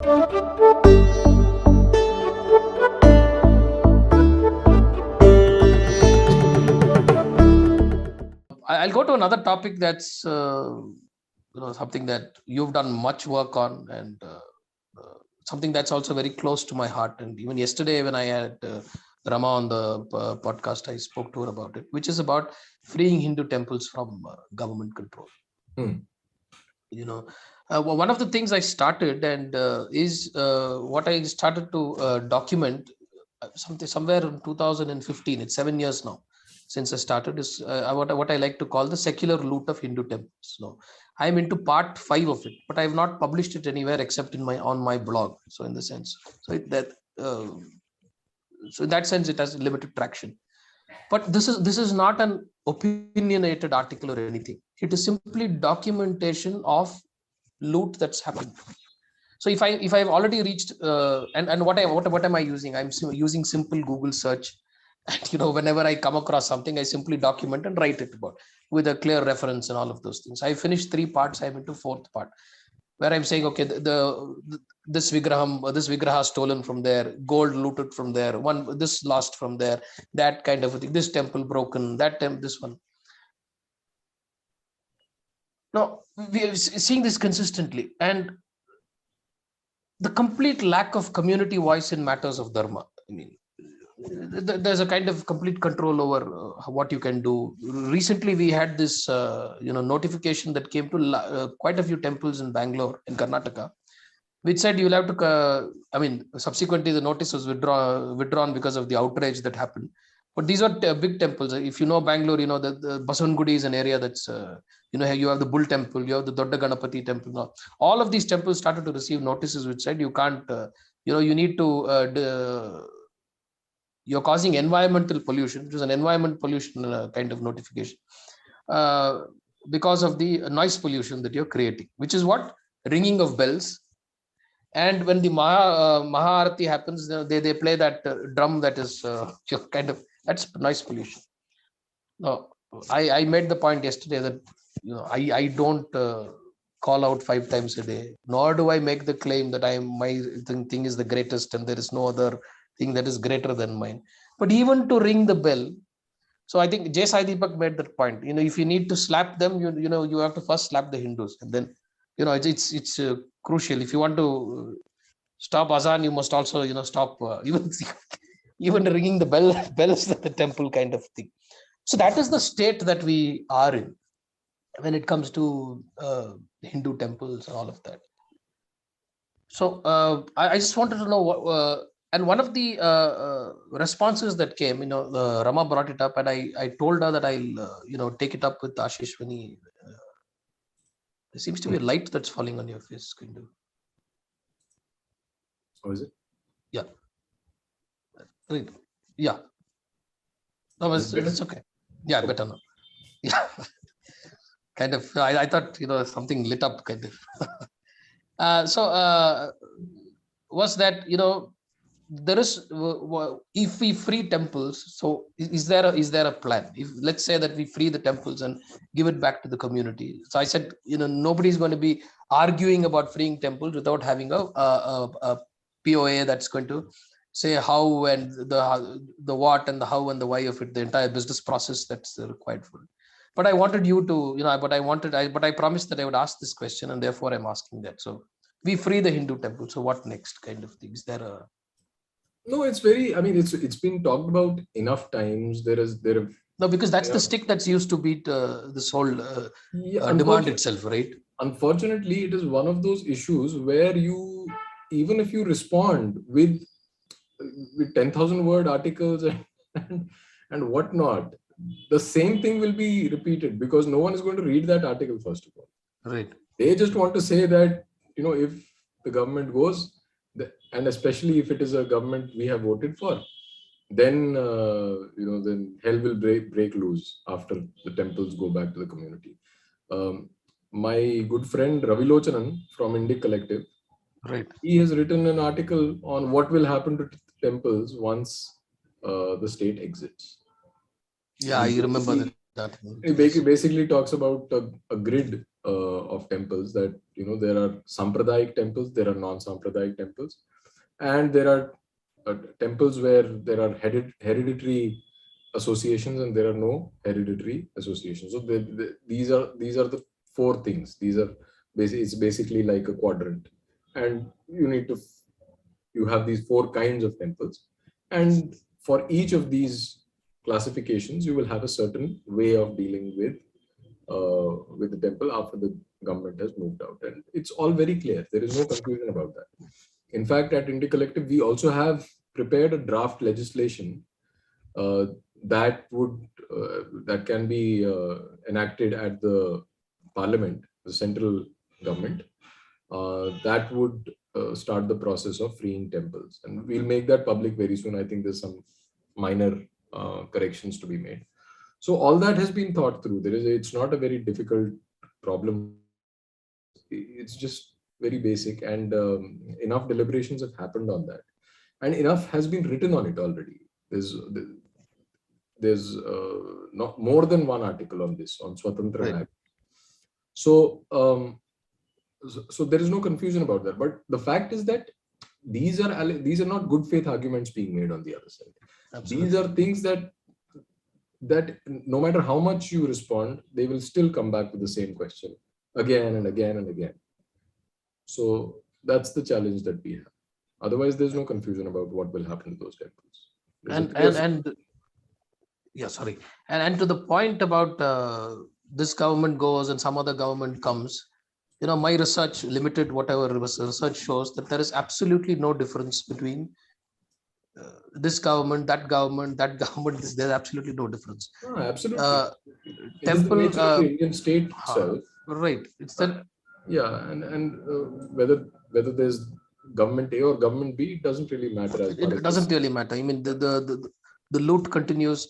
I'll go to another topic that's something that you've done much work on, and something that's also very close to my heart. And even yesterday, when I had Rama on the podcast, I spoke to her about it, which is about freeing Hindu temples from government control. You know, one of the things I started and is what I started to document somewhere in 2015. It's 7 years now since I started. Is what I like to call the secular loot of Hindu temples. No, I'm into part 5 of it, but I have not published it anywhere except in my blog. So in the sense, uh, so in that sense, it has limited traction. But this is not an opinionated article or anything. It is simply documentation of loot that's happened. So if I've already reached and what am I using? I'm using simple Google search, and whenever I come across something, I simply document and write it about with a clear reference and all of those things. I finished 3 parts. I'm into 4th part, where I'm saying, okay, this vigraha stolen from there, gold looted from there, this lost from there, that kind of a thing, this temple broken, that temple, this one. Now we are seeing this consistently, and the complete lack of community voice in matters of dharma. I mean, there's a kind of complete control over what you can do. Recently, we had this notification that came to quite a few temples in Bangalore, in Karnataka, which said you'll have to. Subsequently the notice was withdrawn because of the outrage that happened. But these are big temples. If you know Bangalore, you know that the Basavangudi is an area that's you have the Bull Temple, you have the Dodda Ganapati Temple. Now, all of these temples started to receive notices which said you can't. You need to. You're causing environmental pollution. It was an environment pollution kind of notification because of the noise pollution that you're creating, which is what ringing of bells. And when the Maharati happens, they play that drum that is kind of, that's noise pollution. No, I made the point yesterday that I don't call out 5 times a day, nor do I make the claim that my thing is the greatest and there is no other thing that is greater than mine. But even to ring the bell, so I think Jay Sai Deepak made that point. If you need to slap them, you have to first slap the Hindus, and then it's crucial. If you want to stop azan, you must also stop even ringing the bells at the temple kind of thing. So that is the state that we are in when it comes to Hindu temples and all of that. So I just wanted to know what. And one of the responses that came, Rama brought it up, and I told her that I'll take it up with Ashish when he. There seems to be a light that's falling on your face, kind of. Oh, is it? Yeah. Right. Yeah. No, it's okay. Yeah, better now. Yeah. Kind of. I thought something lit up, kind of. Was that there is if we free temples, so is there a plan? If let's say that we free the temples and give it back to the community. So I said nobody's going to be arguing about freeing temples without having a POA that's going to say how and the what and the how and the why of it, the entire business process that's required for it. But I wanted you to but I promised that I would ask this question, and therefore I'm asking that. So we free the Hindu temple, so what next, kind of thing? Is there a No, it's very. I mean, it's been talked about enough times. No, because that's the stick that's used to beat this whole demand itself, right? Unfortunately, it is one of those issues where even if you respond with 10,000 word articles and whatnot, the same thing will be repeated because no one is going to read that article first of all. Right. They just want to say that if the government goes, and especially if it is a government we have voted for, then then hell will break loose after the temples go back to the community. My good friend Ravi Lochanan from Indic Collective, right, he has written an article on what will happen to temples once the state exits. Yeah, I remember that. He basically talks about a grid of temples, that there are Sampradayic temples, there are non-Sampradayic temples, and there are temples where there are hereditary associations and there are no hereditary associations. So these are the four things. It's basically like a quadrant, and you have these four kinds of temples, and for each of these classifications you will have a certain way of dealing with the temple after the government has moved out, and it's all very clear. There is no confusion about that. In fact, at India Collective we also have prepared a draft legislation uh, that can be enacted at the parliament, the central government, that would start the process of freeing temples, and we'll make that public very soon. I think there's some minor corrections to be made. So all that has been thought through. It's not a very difficult problem. It's just very basic, and enough deliberations have happened on that, and enough has been written on it already. There's not more than one article on this, on Swatantra Right. Act. So so there is no confusion about that. But the fact is that these are not good faith arguments being made on the other side. Absolutely. These are things that no matter how much you respond, they will still come back with the same question again and again and again. So that's the challenge that we have. Otherwise, there's no confusion about what will happen to those temples. And yeah, sorry. And to the point about this government goes and some other government comes, my research, limited whatever research shows that there is absolutely no difference between this government, that government, there's absolutely no difference. Absolutely. It is the nature of the Indian state itself. Right. It's that. Yeah, and whether there's government A or government B, it doesn't really matter. It doesn't really matter. I mean, the loot continues.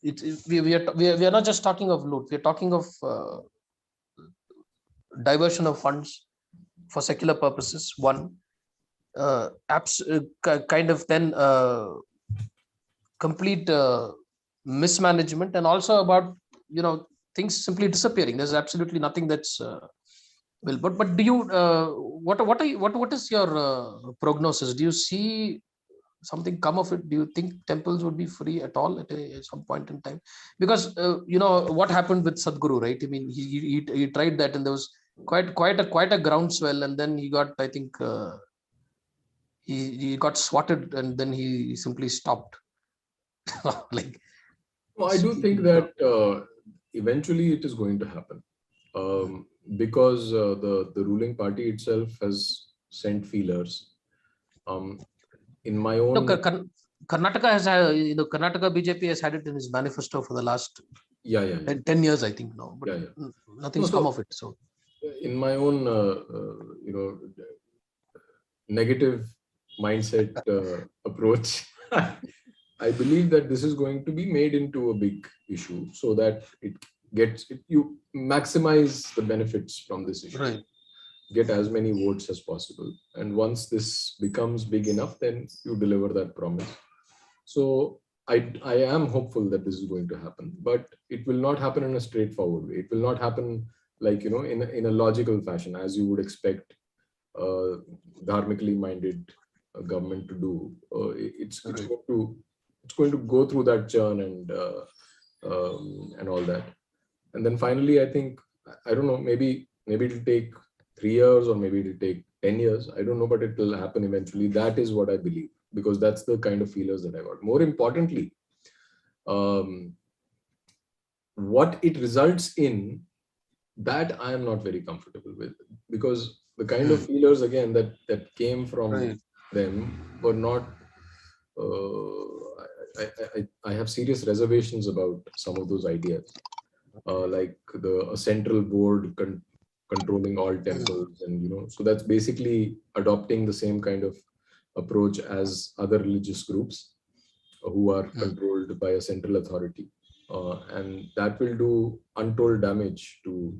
We are not just talking of loot. We are talking of diversion of funds for secular purposes. One, kind of then complete mismanagement, and also about things simply disappearing. There's absolutely nothing that's but do you what is your prognosis? Do you see something come of it? Do you think temples would be free at all at some point in time? Because what happened with Sadhguru, right? I mean, he tried that, and there was quite a groundswell, and then he got, I think, he got swatted, and then he simply stopped. I do think that eventually it is going to happen, because the ruling party itself has sent feelers. In my own, Karnataka has Karnataka BJP has had it in his manifesto for the last 10 years, I think now, but nothing's come of it. So in my own negative mindset approach, I believe that this is going to be made into a big issue, so that you maximize the benefits from this issue. Right. Get as many votes as possible, and once this becomes big enough, then you deliver that promise. So I am hopeful that this is going to happen, but it will not happen in a straightforward way. It will not happen like in a logical fashion, as you would expect dharmically minded government to do. It's going to go through that churn and all that, and then finally, I think, I don't know, maybe it'll take 3 years, or maybe it'll take 10 years. I don't know, but it will happen eventually. That is what I believe, because that's the kind of feelers that I got. More importantly, what it results in, that I am not very comfortable with, because the kind of feelers, again, that came from them were not. I have serious reservations about some of those ideas, like a central board controlling all temples, and so that's basically adopting the same kind of approach as other religious groups who are controlled by a central authority, and that will do untold damage to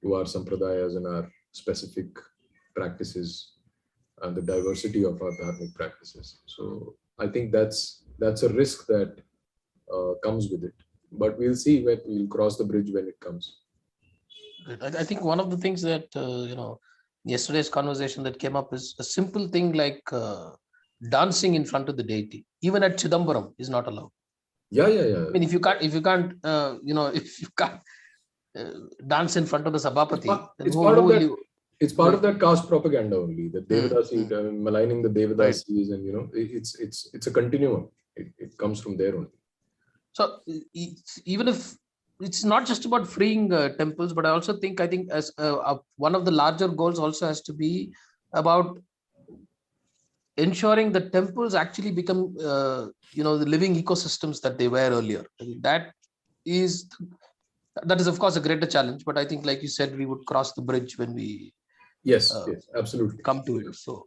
our sampradayas and our specific practices and the diversity of our dharmic practices. So I think that's a risk that comes with it, but we'll see when we'll cross the bridge when it comes. I think one of the things that yesterday's conversation that came up is a simple thing like dancing in front of the deity, even at Chidambaram, is not allowed. Yeah. I mean, if you can't, if you can't dance in front of the Sabapati, then It's who part of will that. you? It's part of that caste propaganda only. That Devadasi, maligning the Right. Devadasis, and it's a continuum. It comes from there only. So even if it's not just about freeing temples, but I think as one of the larger goals also has to be about ensuring that temples actually become the living ecosystems that they were earlier. And that is of course a greater challenge, but I think, like you said, we would cross the bridge when we Yes, absolutely. come to it. So